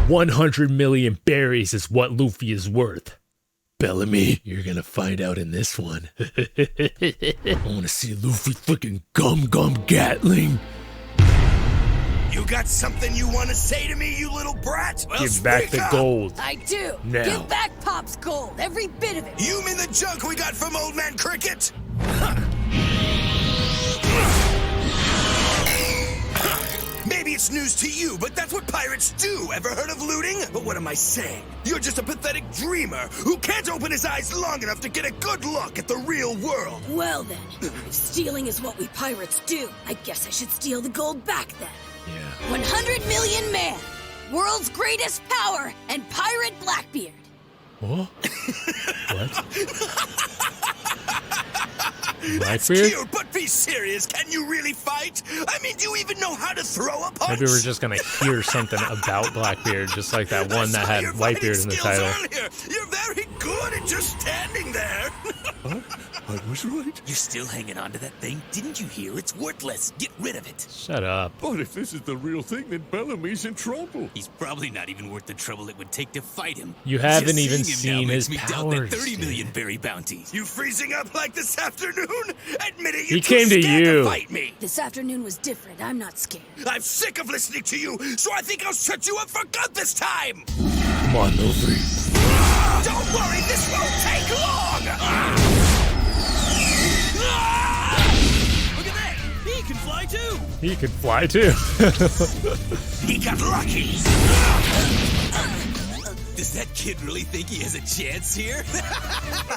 100 million berries is what Luffy is worth. Bellamy, you're gonna find out in this one. I wanna see Luffy freaking gum Gatling. You got something you want to say to me, you little brat? Well, give back the gold. I do. Now. Give back Pop's gold, every bit of it. You mean the junk we got from Old Man Cricket? Maybe it's news to you, but that's what pirates do. Ever heard of looting? But what am I saying? You're just a pathetic dreamer who can't open his eyes long enough to get a good look at the real world. Well then, if stealing is what we pirates do, I guess I should steal the gold back then. Yeah. 100 million man, world's greatest power, and pirate Blackbeard. What? What? That's cute, but be serious. Can you really fight? I mean, do you even know how to throw a punch? Maybe we're just gonna hear something about Blackbeard, just like that one that had Whitebeard in the title. You're very good at just standing there. Huh? I was right. You're still hanging on to that thing? Didn't you hear? It's worthless. Get rid of it. Shut up. But if this is the real thing, then Bellamy's in trouble. He's probably not even worth the trouble it would take to fight him. You haven't Just even seeing him now seen his makes me doubt that powers. 30 million berry bounties. You freezing up like this afternoon? Admit it, He came to you. Fight me. This afternoon was different. I'm not scared. I'm sick of listening to you, so I think I'll shut you up for good this time. Come on, Luffy. Don't worry, this won't take long. Look at that! He can fly too! He could fly too. He got lucky. Does that kid really think he has a chance here?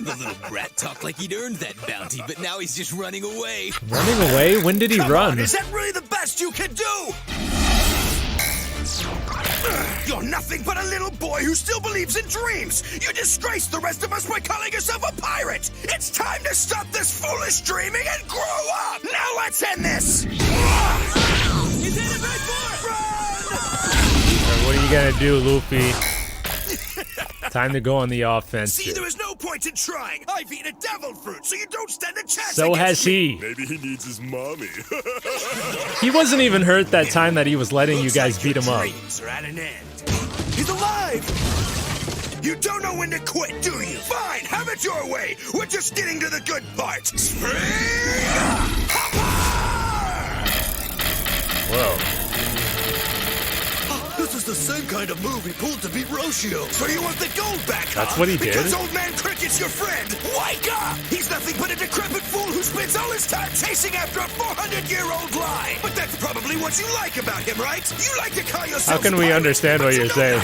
The little brat talked like he'd earned that bounty, but now he's just running away. Running away? When did he Come run? on, is that really the best you can do? You're nothing but a little boy who still believes in dreams. You disgrace the rest of us by calling yourself a pirate. It's time to stop this foolish dreaming and grow up. Now let's end this. He's headed right for it! What are you gonna do, Luffy? Time to go on the See, offensive. there is no point in trying. I've eaten a devil fruit, so you don't stand a chance. So has he. Maybe he needs his mommy. He wasn't even hurt that time that he was letting you guys beat him up. Dreams are at an end. He's alive. You don't know when to quit, do you? Fine, have it your way. We're just getting to the good part. Spring! Whoa. This is the same kind of move he pulled to beat Roshio. So you want the gold back, That's huh? what he did? Because Old Man Cricket's your friend. Wake up! He's nothing but a decrepit fool who spends all his time chasing after a 400-year-old lie. But that's probably what you like about him, right? You like to call yourself How can we understand what you're saying?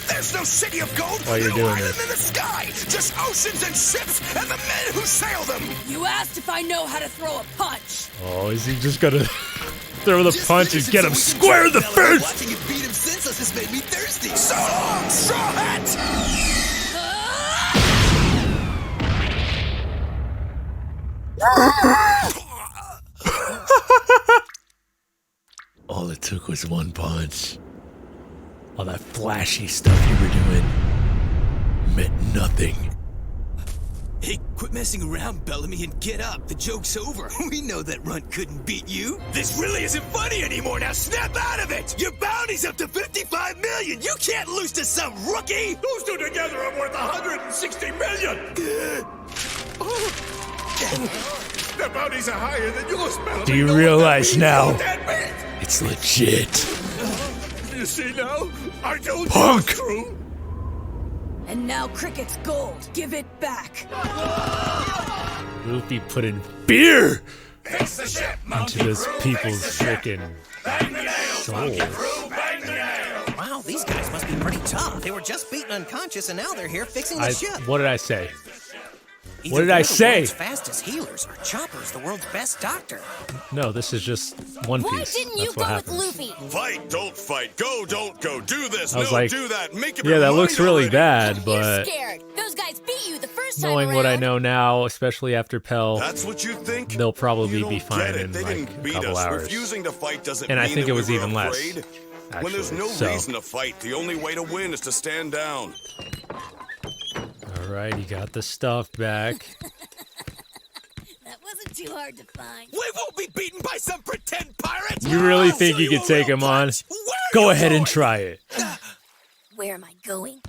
There's no city of gold, While you're no doing island this. in the sky. Just oceans and ships and the men who sail them. You asked if I know how to throw a punch. Oh, is he just gonna throw the punch and get him square in the face? Watching you beat him senseless has made me thirsty. So long, Straw Hat! All it took was one punch. All that flashy stuff you were doing meant nothing. Hey, quit messing around, Bellamy, and get up. The joke's over. We know that Runt couldn't beat you. This really isn't funny anymore. Now snap out of it. Your bounty's up to 55 million. You can't lose to some rookie. Those two together are worth 160 million. Their bounties are higher than yours, Bellamy. Do you Know what realize that means? now? Know what that means? It's legit. You see now? I told you Punk. it's true. And now Cricket's gold. Give it back. Luffy putting beer Fix the ship, into those people's freaking Bang the nails, souls. bang the nails. Wow, these guys must be pretty tough. They were just beaten unconscious and now they're here fixing the ship. What did I say? Either what did I they're say? The world's fastest healers, or Chopper's the world's best doctor. No, this is just One Piece. Why didn't you That's go what with happens. Luffy? Fight, don't fight. Go, don't go. Do this, I was no, like, do that. Make up yeah, your that mind looks really already. bad, You're but scared. Those guys beat you the first time knowing around. what I know now, especially after Pell, That's what you think? they'll probably You be don't fine get it. in They like didn't a beat couple us. hours. Refusing to fight doesn't And I mean think that it was we were even less, afraid. actually. When there's no So, reason to fight, the only way to win is to stand down. all right, you got the stuff back. That wasn't too hard to find. We won't be beaten by some pretend pirate. You really I'll think show you could a take real him on? punch. Where Go you ahead and going? try it. Where am I going?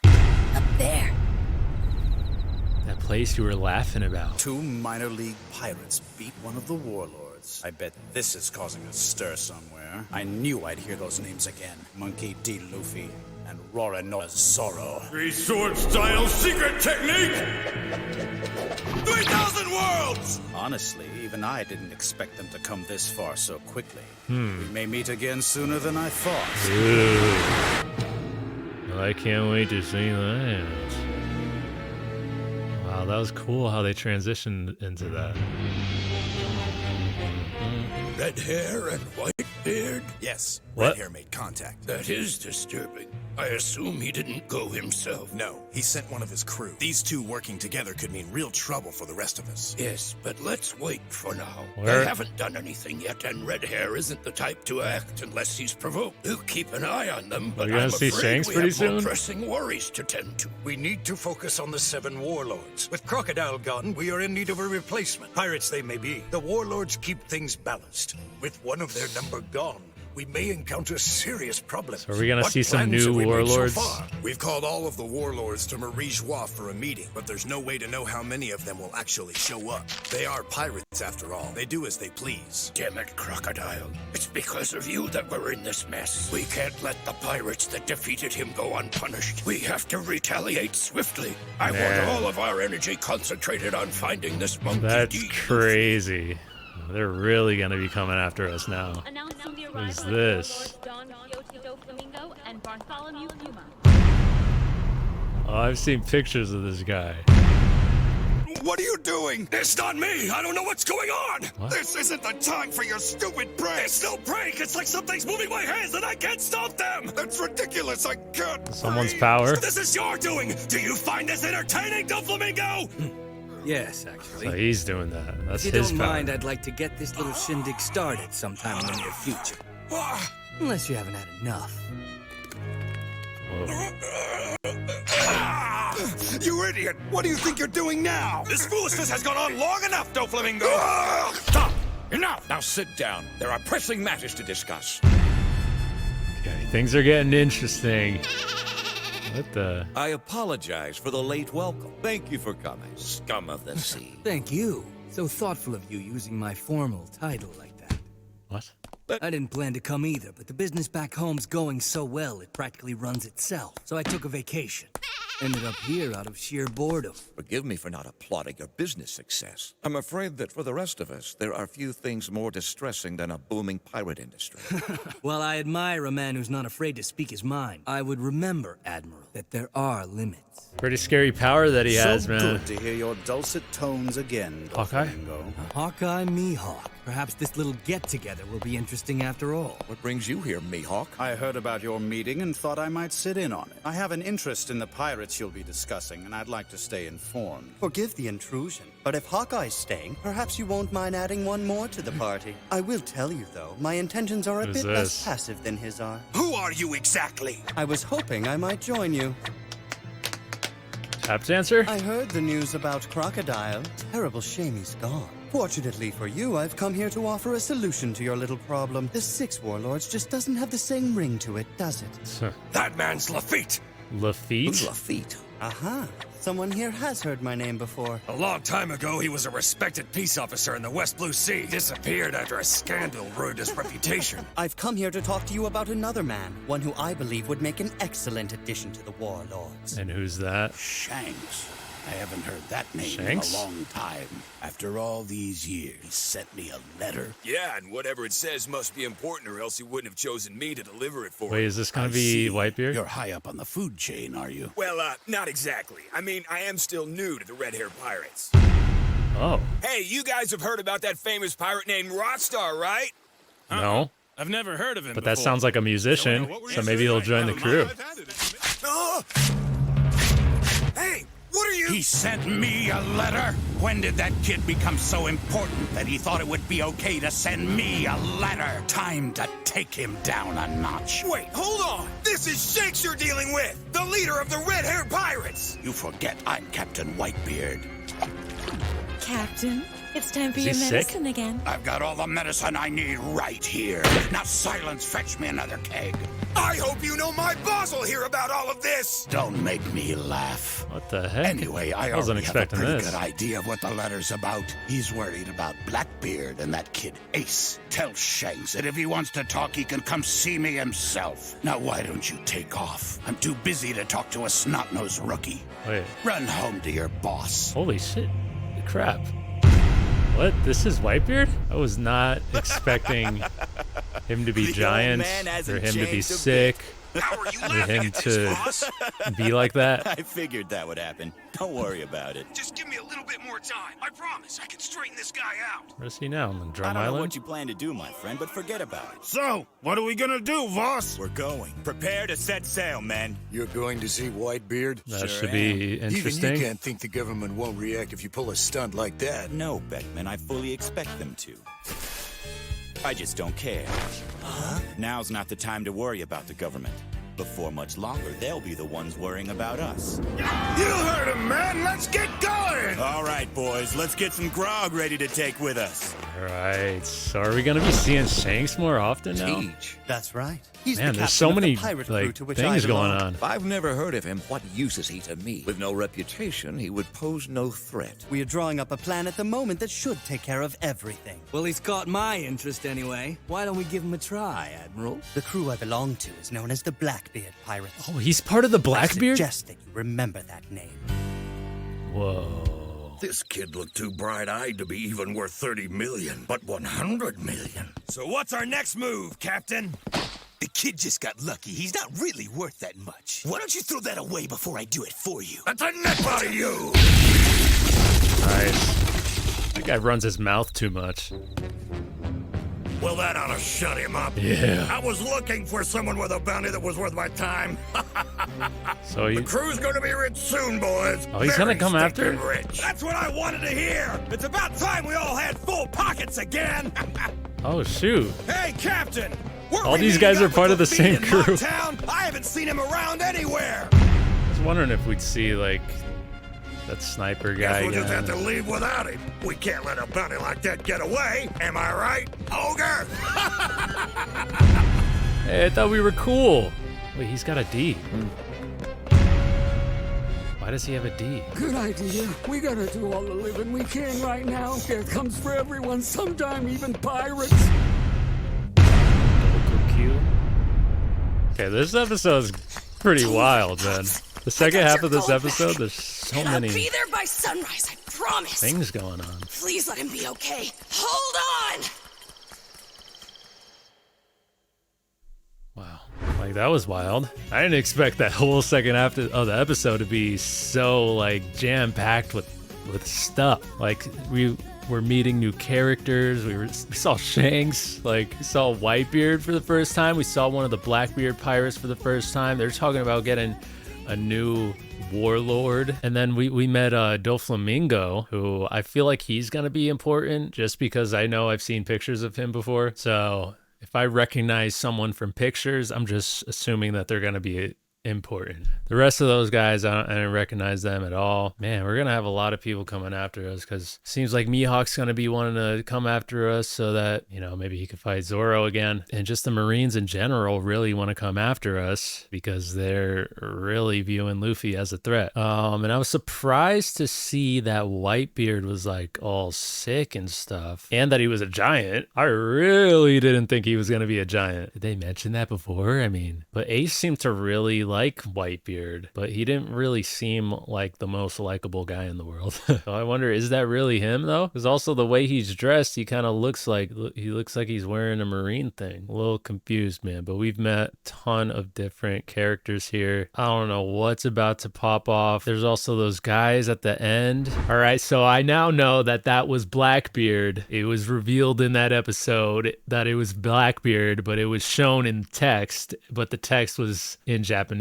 Up there. That place you were laughing about. 2 minor league pirates beat one of the warlords. I bet this is causing a stir somewhere. I knew I'd hear those names again. Monkey D. Luffy and Roranoa Zoro. 3-sword style secret technique! 3,000 worlds! Honestly, even I didn't expect them to come this far so quickly. We may meet again sooner than I thought. Ooh. Well, I can't wait to see that. Wow, that was cool how they transitioned into that. Red hair and white beard? Yes, What? Red Hair made contact. That is disturbing. I assume he didn't go himself. No, he sent one of his crew. These two working together could mean real trouble for the rest of us. Yes, but let's wait for now. Where- They haven't done anything yet, and Red Hair isn't the type to act unless he's provoked. You keep an eye on them, but We're gonna I'm see afraid Shanks we pretty have more soon? pressing worries to tend to. We need to focus on the 7 warlords. With Crocodile gone, we are in need of a replacement. Pirates they may be, the warlords keep things balanced. With one of their number gone, we may encounter serious problems. So are we gonna What see some plans new have we made so warlords? far? We've called all of the warlords to Marie Joie for a meeting, but there's no way to know how many of them will actually show up. They are pirates after all. They do as they please. Damn it, Crocodile. It's because of you that we're in this mess. We can't let the pirates that defeated him go unpunished. We have to retaliate swiftly. I Man. want all of our energy concentrated on finding this monkey. That's D. crazy. They're really gonna be coming after us now. Announcing the Who's arrival this? of Don Quixote Doflamingo and Bartholomew Puma. Oh, I've seen pictures of this guy. What are you doing? It's not me. I don't know what's going on. What? This isn't the time for your stupid prank. It's no prank. It's like something's moving my hands and I can't stop them. That's ridiculous. I can't. Someone's breathe. power. This is your doing. Do you find this entertaining, Doflamingo? Yes, actually. So he's doing that. That's If you his don't power. mind, I'd like to get this little shindig started sometime in the near future. Unless you haven't had enough. Whoa. You idiot! What do you think you're doing now? This foolishness has gone on long enough, Doflamingo! Stop! Enough! Now sit down. There are pressing matters to discuss. Okay, things are getting interesting. What the? I apologize for the late welcome. Thank you for coming, scum of the sea. Thank you. So thoughtful of you using my formal title like that. What? I didn't plan to come either, but the business back home's going so well it practically runs itself. So I took a vacation. Ended up here out of sheer boredom. Forgive me for not applauding your business success. I'm afraid that for the rest of us, there are few things more distressing than a booming pirate industry. While I admire a man who's not afraid to speak his mind, I would remember, Admiral, that there are limits. Pretty scary power that he has, so man. good to hear your dulcet tones again, Hawkeye? Doflamingo. Hawkeye, Mihawk. Perhaps this little get-together will be interesting after all. What brings you here, Mihawk? I heard about your meeting and thought I might sit in on it. I have an interest in the pirates you'll be discussing, and I'd like to stay informed. Forgive the intrusion, but if Hawkeye's staying, perhaps you won't mind adding one more to the party. I will tell you, though, my intentions are a Who's bit this? less passive than his are. Who are you exactly? I was hoping I might join you. Tap dancer? I heard the news about Crocodile. Terrible shame he's gone. Fortunately for you, I've come here to offer a solution to your little problem. The 6 warlords just doesn't have the same ring to it, does it? That man's Lafitte. Lafitte? Lafitte. Aha. Someone here has heard my name before. A long time ago, he was a respected peace officer in the West Blue Sea. Disappeared after a scandal ruined his reputation. I've come here to talk to you about another man, one who I believe would make an excellent addition to the warlords. And who's that? Shanks. I haven't heard that name Shanks? in a long time. After all these years, he sent me a letter. Yeah, and whatever it says must be important, or else he wouldn't have chosen me to deliver it for Wait, him. is this gonna I be see. Whitebeard? You're high up on the food chain, are you? Well, not exactly. I mean, I am still new to the Red Hair Pirates. Oh, Hey, you guys have heard about that famous pirate named Rockstar, right? no. I've never heard of him But that sounds like a musician, so maybe he'll join the crew. Oh! Hey, what are you? He sent me a letter. When did that kid become so important that he thought it would be okay to send me a letter? Time to take him down a notch. Wait, hold on. This is Shanks you're dealing with, the leader of the Red Hair Pirates. You forget I'm Captain Whitebeard. Captain, it's time for Is your he sick? medicine again. I've got all the medicine I need right here. Now silence, fetch me another keg. I hope if you know my boss will hear about all of this. Don't make me laugh. What the heck? Anyway, I wasn't already have a expecting pretty this. good idea of what the letter's about. He's worried about Blackbeard and that kid Ace. Tell Shanks that if he wants to talk, he can come see me himself. Now, why don't you take off? I'm too busy to talk to a snot-nosed rookie. Wait. Run home to your boss. Holy shit. Crap. What? This is Whitebeard? I was not expecting him to be giant, or him to be sick, or him to be like that. I figured that would happen. Don't worry about it. Just give me a little bit more time. I promise I can straighten this guy out. Where's he now? On I Drum don't know Island? what you plan to do, my friend, but forget about it. So, what are we gonna do, Voss? We're going. Prepare to set sail, men. You're going to see Whitebeard? That Sure should be Even interesting. you can't think the government won't react if you pull a stunt like that. No, Beckman, I fully expect them to. I just don't care. Now's not the time to worry about the government. Before much longer, they'll be the ones worrying about us. You heard him, man! Let's get going! All right, boys, let's get some grog ready to take with us. Alright, so are we gonna be seeing Shanks more often now? That's right. He's Man, the there's captain so of the many pirate crew like to which things I going belong. on. If I've never heard of him, what use is he to me? With no reputation, he would pose no threat. We are drawing up a plan at the moment that should take care of everything. Well, he's caught my interest anyway. Why don't we give him a try, Admiral? The crew I belong to is known as the Blackbeard Pirates. Oh, he's part of the I Blackbeard? suggest that you remember that name. Whoa. This kid looked too bright-eyed to be even worth 30 million, but 100 million. So what's our next move, Captain? The kid just got lucky. He's not really worth that much. Why don't you throw that away before I do it for you? That's a nip out of you! Nice. That guy runs his mouth too much. Well, that ought to shut him up. Yeah. I was looking for someone with a bounty that was worth my time. So he... The crew's gonna be rich soon, boys. Oh, he's gonna come after? Stinking rich. That's what I wanted to hear. It's about time we all had full pockets again. Oh, shoot. Hey, Captain. All these guys are part of the same crew. I haven't seen him around anywhere. I was wondering if we'd see, like, that sniper guy Guess we'll just have again. to leave without him. We can't let a bounty like that get away. Am I right, Ogre? Hey, I thought we were cool. Wait, he's got a D. Why does he have a D? Good idea. We gotta do all the living we can right now. There comes for everyone, sometime even pirates. Double Q. Okay, this episode's pretty wild, man. The second half of this episode, there's so And I'll many be there by sunrise, I promise. things going on. Please let him be okay. Hold on! Wow. Like, that was wild. I didn't expect that whole second half of the episode to be so, like, jam-packed with stuff. Like, we were meeting new characters. We saw Shanks. Like, we saw Whitebeard for the first time. We saw one of the Blackbeard pirates for the first time. They're talking about getting a new warlord. And then we met Doflamingo, who I feel like he's going to be important just because I know I've seen pictures of him before. So if I recognize someone from pictures, I'm just assuming that they're going to be important. The rest of those guys, I didn't recognize them at all. Man, we're going to have a lot of people coming after us because it seems like Mihawk's going to be wanting to come after us so that, you know, maybe he could fight Zoro again. And just the Marines in general really want to come after us because they're really viewing Luffy as a threat. And I was surprised to see that Whitebeard was like all sick and stuff and that he was a giant. I really didn't think he was going to be a giant. Did they mention that before? I mean, but Ace seemed to really like Whitebeard, but he didn't really seem like the most likable guy in the world. So I wonder, is that really him though? Because also the way he's dressed, he kind of looks like he's wearing a Marine thing. A little confused, man. But we've met a ton of different characters here. I don't know what's about to pop off. There's also those guys at the end. All right, so I now know that was Blackbeard. It was revealed in that episode that it was Blackbeard, but it was shown in text, but the text was in Japanese.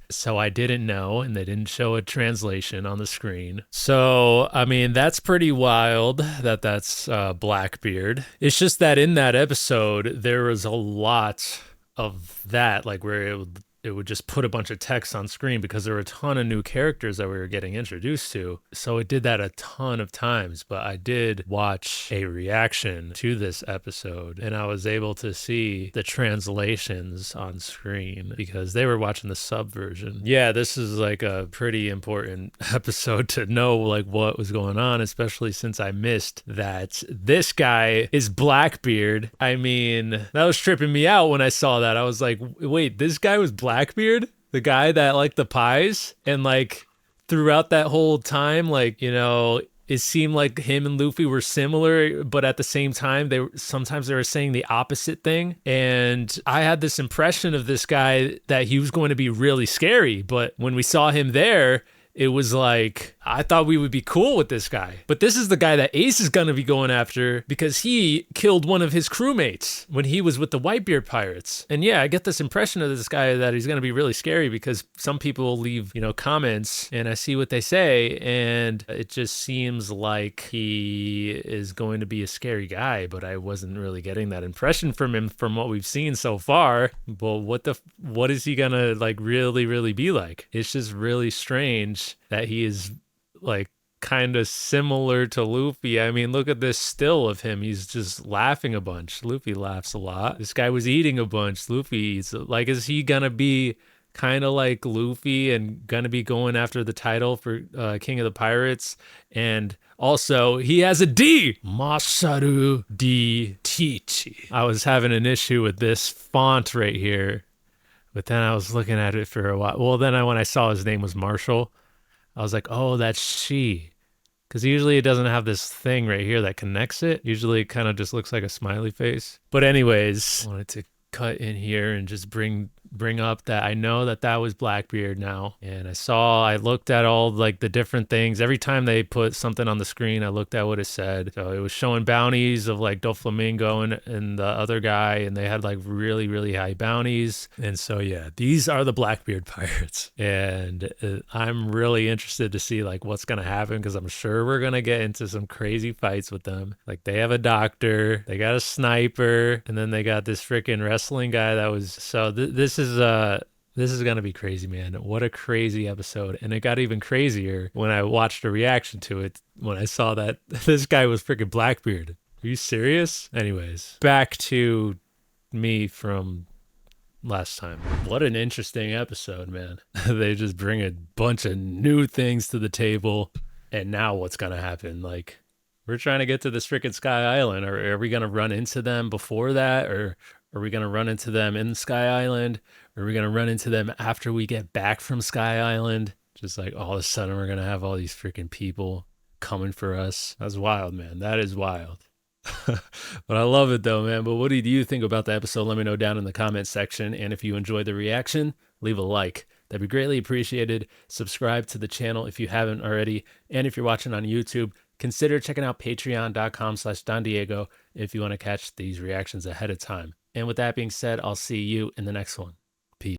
So I didn't know, and they didn't show a translation on the screen. So, I mean, that's pretty wild that's Blackbeard. It's just that in that episode, there was a lot of that, like where it would just put a bunch of text on screen because there were a ton of new characters that we were getting introduced to. So it did that a ton of times, but I did watch a reaction to this episode and I was able to see the translations on screen because they were watching the sub version. Yeah, this is like a pretty important episode to know like what was going on, especially since I missed that this guy is Blackbeard. I mean, that was tripping me out when I saw that. I was like, wait, this guy was Blackbeard? The guy that liked the pies? And like throughout that whole time, like, you know, it seemed like him and Luffy were similar, but at the same time, sometimes they were saying the opposite thing. And I had this impression of this guy that he was going to be really scary. But when we saw him there, it was like, I thought we would be cool with this guy. But this is the guy that Ace is going to be going after because he killed one of his crewmates when he was with the Whitebeard pirates. And yeah, I get this impression of this guy that he's going to be really scary because some people will leave, you know, comments and I see what they say. And it just seems like he is going to be a scary guy, but I wasn't really getting that impression from him from what we've seen so far. But what is he going to like really be like? It's just really strange that he is like kind of similar to Luffy. I mean, look at this still of him. He's just laughing a bunch. Luffy laughs a lot. This guy was eating a bunch. Luffy eats. Like, is he gonna be kind of like Luffy and gonna be going after the title for King of the Pirates? And also, he has a D. Masaru D. Teach. I was having an issue with this font right here, but then I was looking at it for a while. Well, then when I saw his name was Marshall, I was like, oh, that's she. Because usually it doesn't have this thing right here that connects it. Usually it kind of just looks like a smiley face. But anyways, I wanted to cut in here and just bring up that I know that was Blackbeard now. And I looked at all like the different things. Every time they put something on the screen, I looked at what it said. So it was showing bounties of like Doflamingo and the other guy, and they had like really high bounties. And so yeah, these are the Blackbeard pirates. And I'm really interested to see like what's gonna happen because I'm sure we're gonna get into some crazy fights with them. Like they have a doctor, they got a sniper, and then they got this freaking wrestling guy that was this is gonna be crazy, man. What a crazy episode. And it got even crazier when I watched a reaction to it when I saw that this guy was freaking Blackbeard. Are you serious? Anyways, back to me from last time. What an interesting episode, man. They just bring a bunch of new things to the table, and now what's gonna happen? Like, we're trying to get to this freaking Sky Island. Are we gonna run into them before that, or are we going to run into them in Sky Island? Or are we going to run into them after we get back from Sky Island? Just like all of a sudden we're going to have all these freaking people coming for us. That's wild, man. That is wild. But I love it though, man. But what did you think about the episode? Let me know down in the comment section. And if you enjoyed the reaction, leave a like. That'd be greatly appreciated. Subscribe to the channel if you haven't already. And if you're watching on YouTube, consider checking out patreon.com/DonDiego if you want to catch these reactions ahead of time. And with that being said, I'll see you in the next one.